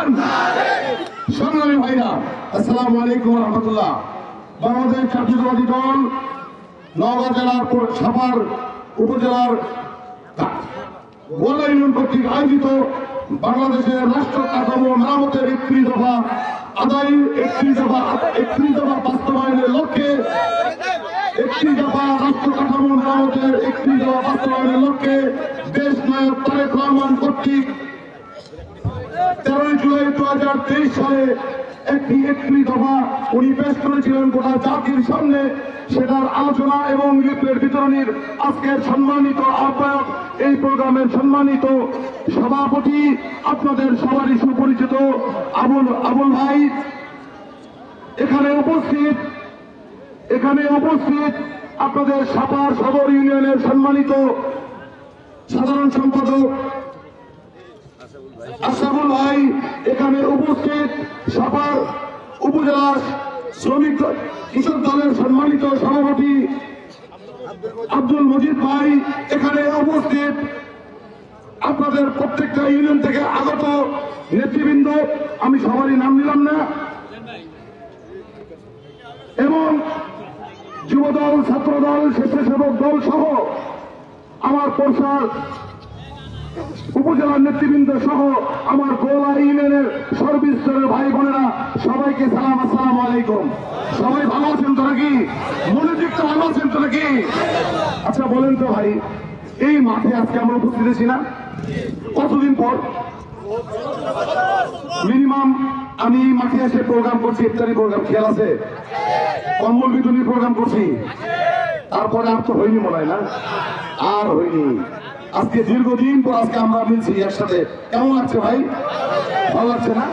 Slogan সংগ্রামী ভাইরা আসসালামু আলাইকুম রহমতুল্লাহ। বাংলাদেশ জাতীয়তাবাদী দল নওগাঁ জেলার সাভার উপজেলার গোলা ইউনিয়ন কর্তৃক আয়োজিত বাংলাদেশের রাষ্ট্র কাঠামো মেরামতের 31 দফা আদায়ের 31 দফা বাস্তবায়নের লক্ষ্যে 31 দফা রাষ্ট্র কাঠামো মেরামতের 31 দফা বাস্তবায়নের লক্ষ্যে দেশ নায়ক তারেক রহমান কর্তৃক 13 জুলাই 2023 সালে একটি 31 দফা উনি পেশ করেছিলেন গোটা জাতির সামনে। সেটার আলোচনা এবং লিফলেট বিতরণের আজকের সম্মানিত আহ্বায়ক, এই প্রোগ্রামের সম্মানিত সভাপতি, আপনাদের সবারই সুপরিচিত আবুল ভাই এখানে উপস্থিত আপনাদের সাভার সদর ইউনিয়নের সম্মানিত সাধারণ সম্পাদক আশরাফুল ভাই, এখানে উপস্থিত সাভার উপজেলার শ্রমিক কৃষক দলের সম্মানিত সভাপতি আব্দুল মজিদ ভাই, এখানে উপস্থিত আপনাদের প্রত্যেকটা ইউনিয়ন থেকে আগত নেতৃবৃন্দ, আমি সবারই নাম নিলাম না, এবং যুবদল, ছাত্রদল, স্বেচ্ছাসেবক দল সহ আমার পৌরসভার উপজেলার নেতৃবৃন্দ সহ আমার গোলা ইউনিয়নের সর্বস্তরের ভাই বোনেরা, সবাইকে সালাম, আসসালামু আলাইকুম। সবাই ভালো আছেন তো নাকি? মনোযোগ তো ভালো আছেন তো নাকি? আচ্ছা বলেন তো ভাই, এই মাঠে আজকে আমরা উপস্থিত আছি না, কতদিন পর? মিনিমাম আমি মাঠে এসে প্রোগ্রাম করছি, ইফতারি প্রোগ্রাম, খেয়াল আছে, কম্বল বিতরণী প্রোগ্রাম করছি, তারপরে আর তো হয়নি মনে হয় না, আর হয়নি। আজকে দীর্ঘদিন পর আজকে আমরা মিলছি একসাথে, কেমন লাগছে ভাই? ভালো লাগছে না?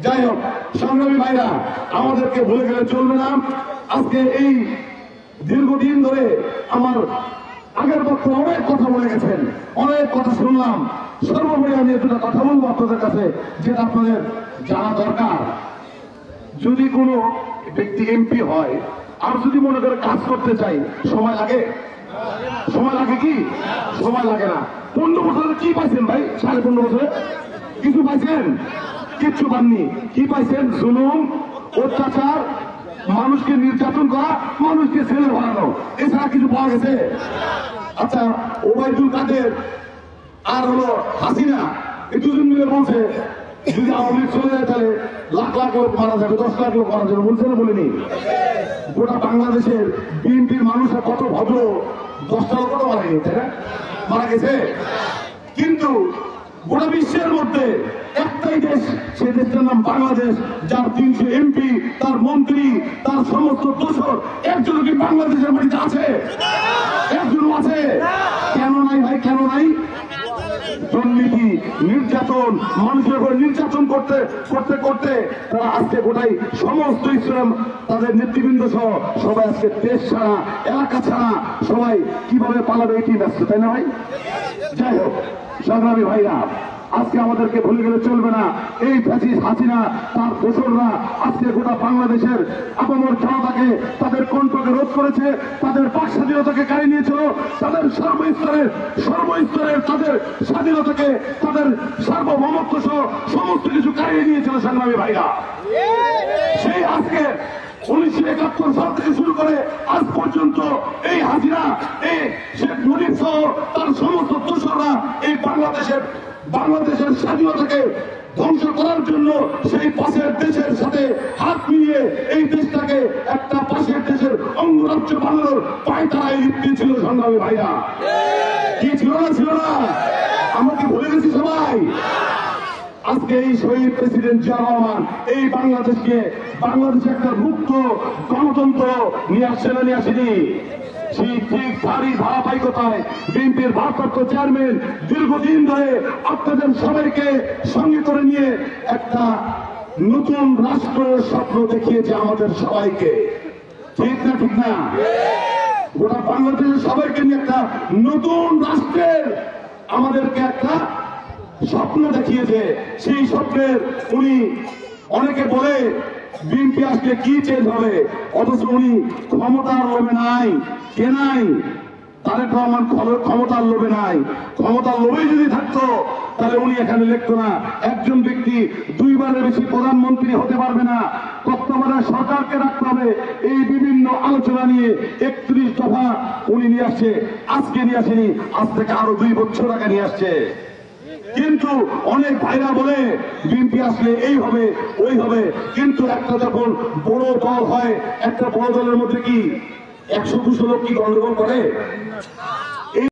যাই হোক সংগ্রামী ভাইরা, আমাদেরকে ভুলে গেলে চলবে না। আজকে এই দীর্ঘদিন ধরে আমার আগের পক্ষে অনেক কথা বলে গেছেন, অনেক কথা শুনলাম। সর্বোপরি আমি একটা কথা বলবো আপনাদের কাছে, যেটা আপনাদের জানা দরকার। যদি কোনো ব্যক্তি এমপি হয় আর যদি মনে করে কাজ করতে চাই, সময় লাগে? সময় লাগে কি? সময় লাগে না। 15 বছরে কি পাইছেন ভাই? 15.5 বছরে কিছু পাইছেন? কিচ্ছু পাননি। কি পাইছেন? জুলুম, অত্যাচার, মানুষকে নির্যাতন করা, মানুষকে ছেলে বানানো, এছাড়া কিছু পাওয়া গেছে? আচ্ছা, ওবায়দুল কাদের আর হলো হাসিনা, এই দুজন মিলে বলছে যদি আওয়ামী লীগ চলে যায় তাহলে লাখ লাখ লোক মারা যাবে, 10 লাখ লোক মারা যাবে, বলছে না? বলিনি? গোটা বাংলাদেশের বিএনপির মানুষরা কত ভদ্র, 10টা লোক তো মারা গেছে, মারা গেছে। কিন্তু গোটা বিশ্বের মধ্যে একটাই দেশ, সেই দেশটার নাম বাংলাদেশ, যার 300 এমপি, তার মন্ত্রী, তার সমস্ত দোসর, একজনও কি বাংলাদেশের মাটিতে আছে? একজনও আছে? কেন নাই ভাই, কেন নাই? দুর্নীতি, নির্যাতন, মানুষের উপর নির্যাতন করতে করতে করতে তারা আজকে গোটাই সমস্ত ইসলাম তাদের নেতৃবৃন্দ সহ সবাই আজকে দেশ ছাড়া, এলাকা ছাড়া, সবাই কিভাবে পালাবে এটি ব্যস্ত, তাই না ভাই? যাই হোক সংগ্রামী ভাইরা, আজকে আমাদেরকে ভুলে গেলে চলবে না। এই ফ্যাসিস্ট হাসিনা, তার দোসররা আজকে গোটা বাংলাদেশের আপামর জনতাকে, তাদের কণ্ঠকে রোধ করেছে, তাদের বাক স্বাধীনতাকে কাড়িয়ে নিয়েছিল, তাদের সর্বস্তরের তাদের স্বাধীনতাকে, তাদের সার্বভৌমত্ব সহ সমস্ত কিছু কাড়িয়ে নিয়েছিল সংগ্রামী ভাইরা। সেই আজকে 1971 সাল থেকে শুরু করে আজ পর্যন্ত এই হাসিনা, এই শেখ মুজিব সহ তার সমস্ত দোসররা এই বাংলাদেশের স্বাধীনতাকে ধ্বংস করার জন্য সেই পাশের দেশের সাথে হাত মিলিয়ে এই দেশটাকে একটা পাশের দেশের অঙ্গরাজ্য বানানোর পায়তারায় লিপ্ত ছিল সংগ্রামী ভাইরা। কি ছিল না? ছিল না? আমরা কি ভুলে গেছি সবাই? আজকে এই শহীদ প্রেসিডেন্ট জিয়া রহমান এই বাংলাদেশে একটা মুক্ত গণতন্ত্র নিয়ে আসছে না, নিয়ে আসেনি? সেই ঠিক ভারী ধারাবাহিকতায় বিএনপির ভারপ্রাপ্ত চেয়ারম্যান দীর্ঘদিন ধরে আপনাদের সবাইকে সঙ্গে করে নিয়ে একটা নতুন রাষ্ট্র স্বপ্ন দেখিয়েছে আমাদের সবাইকে, ঠিক না? ঠিক না? গোটা বাংলাদেশের সবাইকে নিয়ে একটা নতুন রাষ্ট্রের আমাদেরকে একটা স্বপ্ন দেখিয়েছে। সেই স্বপ্নের উনি, অনেকে বলে বিএনপি আসলে কি চেঞ্জ হবে, অথচ উনি ক্ষমতার লোভে নাই, কে নাই? তারেক রহমান ক্ষমতার লোভে নাই। ক্ষমতার লোভেই যদি থাকতো তাহলে উনি এখানে লিখতো না। একজন ব্যক্তি দুইবারের বেশি প্রধানমন্ত্রী হতে পারবে না, তত্ত্বাবধায়ক সরকারকে রাখতে হবে, এই বিভিন্ন আলোচনা নিয়ে 31 দফা উনি নিয়ে আসছে। আজকে নিয়ে আসেনি, আজ থেকে আরো 2 বছর আগে নিয়ে আসছে। কিন্তু অনেক ভাইরা বলে বিএনপি আসলে এই হবে ওই হবে, কিন্তু একটা যখন বড় দল হয়, একটা বড় দলের মধ্যে কি 100-200 লোক কি গন্ডগোল করে?